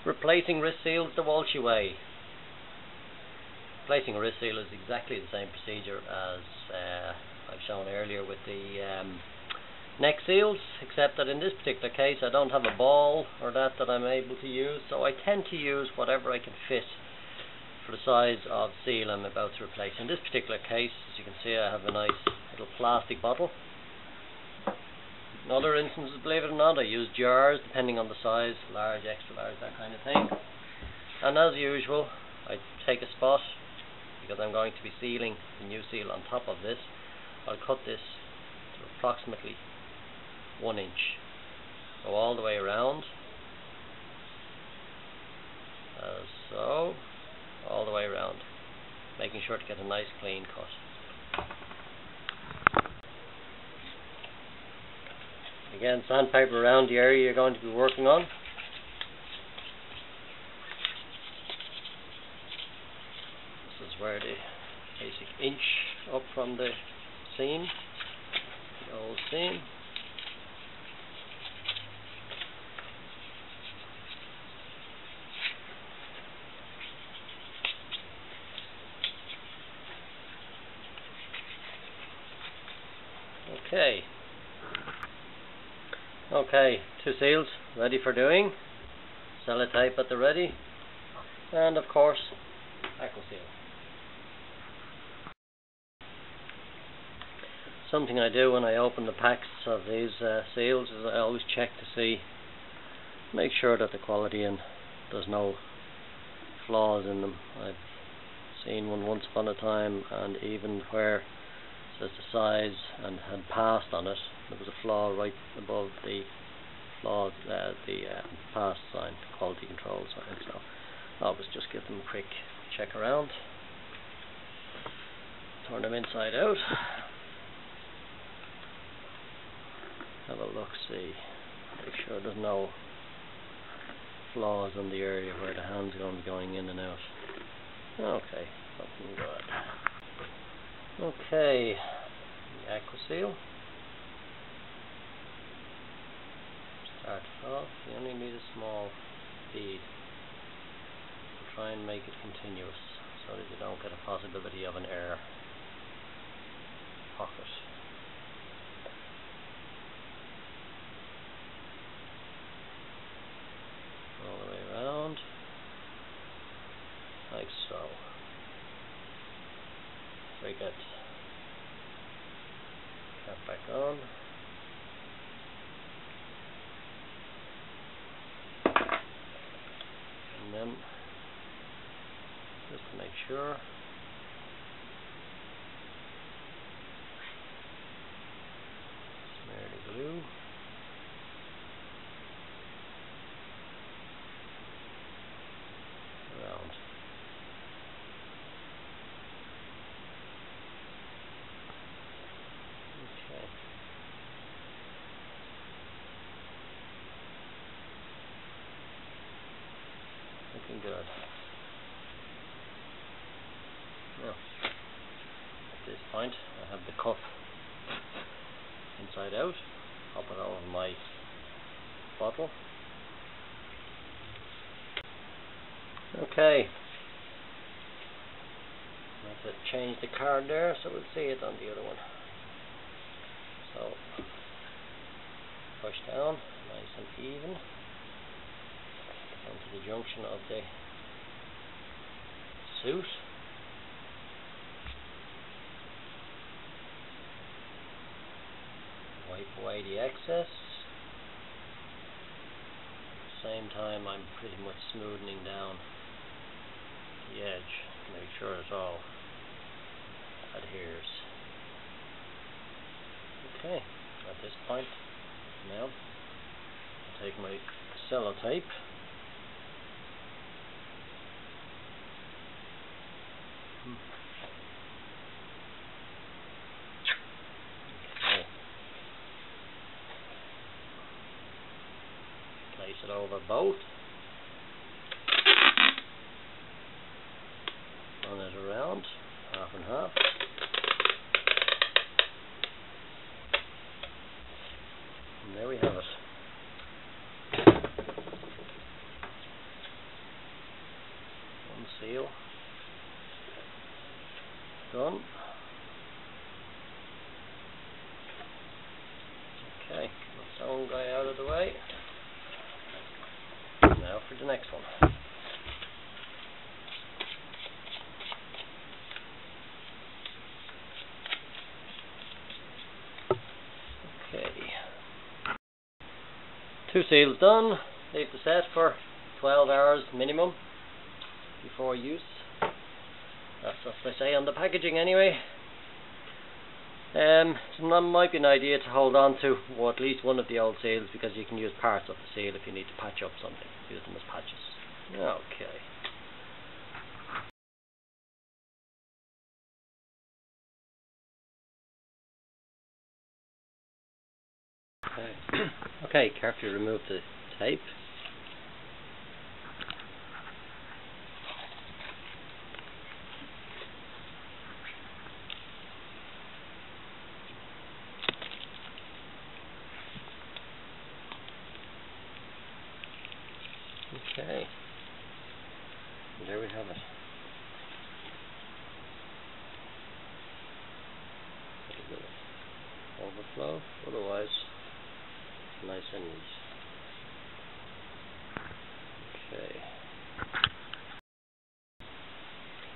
Replacing wrist seals the Walshy way. Replacing a wrist seal is exactly the same procedure as I've shown earlier with the neck seals, except that in this particular case I don't have a ball or that I'm able to use, so I tend to use whatever I can fit for the size of seal I'm about to replace. In this particular case, as you can see, I have a nice little plastic bottle. In other instances, believe it or not, I use jars depending on the size, large, extra large, that kind of thing. And as usual, I take a spot, because I'm going to be sealing the new seal on top of this. I'll cut this to approximately 1 inch. Go all the way around, as so, all the way around, making sure to get a nice clean cut. Again, sandpaper around the area you're going to be working on. This is where the basic inch up from the seam, the old seam. Okay, 2 seals ready for doing. Sellotape at the ready, and of course Aqua Seal. Something I do when I open the packs of these seals is I always check to see, make sure that the quality and there's no flaws in them. I've seen one once upon a time, and even where it says the size and had passed on it, there was a flaw right above the flaw, the pass sign, quality control sign. So I'll just give them a quick check around, turn them inside out, have a look, see, make sure there's no flaws in the area where the hand's going to be going in and out. Okay, looking good. Okay, the Aqua Seal. Start off, you only need a small bead. Try and make it continuous so that you don't get a possibility of an air pocket. All the way around, like so. Very good. Cap back on. And then, just to make sure, smear the glue. Around. Okay. Looking good. Now, at this point, I have the cuff inside out. Pop it over my bottle. Okay. I have to change the card there so we'll see it on the other one. So, push down, nice and even, onto the junction of the suit. Wipe away the excess. At the same time, I'm pretty much smoothing down the edge to make sure it all adheres. Okay, at this point now, I'll take my sellotape, okay, place it over both, run it around, half and half. And there we have it. out of the way. Now for the next one. Okay. 2 seals done. Leave the set for 12 hours minimum before use. That's what they say on the packaging anyway. So that might be an idea to hold on to at least one of the old seals, because you can use parts of the seal if you need to patch up something. Use them as patches. Okay. Okay, carefully remove the tape. Okay, there we have it. A bit of overflow, otherwise it's nice and neat. Okay.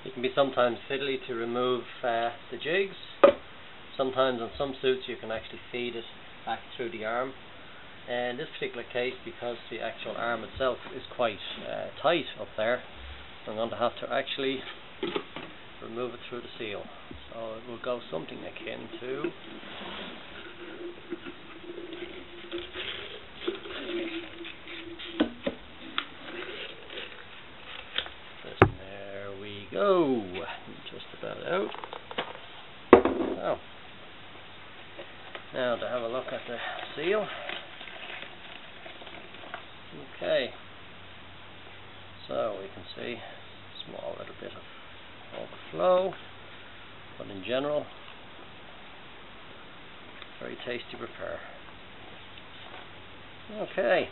It can be sometimes fiddly to remove the jigs. Sometimes on some suits you can actually feed it back through the arm. In this particular case, because the actual arm itself is quite tight up there, I'm going to have to actually remove it through the seal. So it will go something akin to this. There we go. Just about out. Oh. Now to have a look at the seal. Okay, so we can see a small little bit of overflow, but in general, very tasty repair. Okay.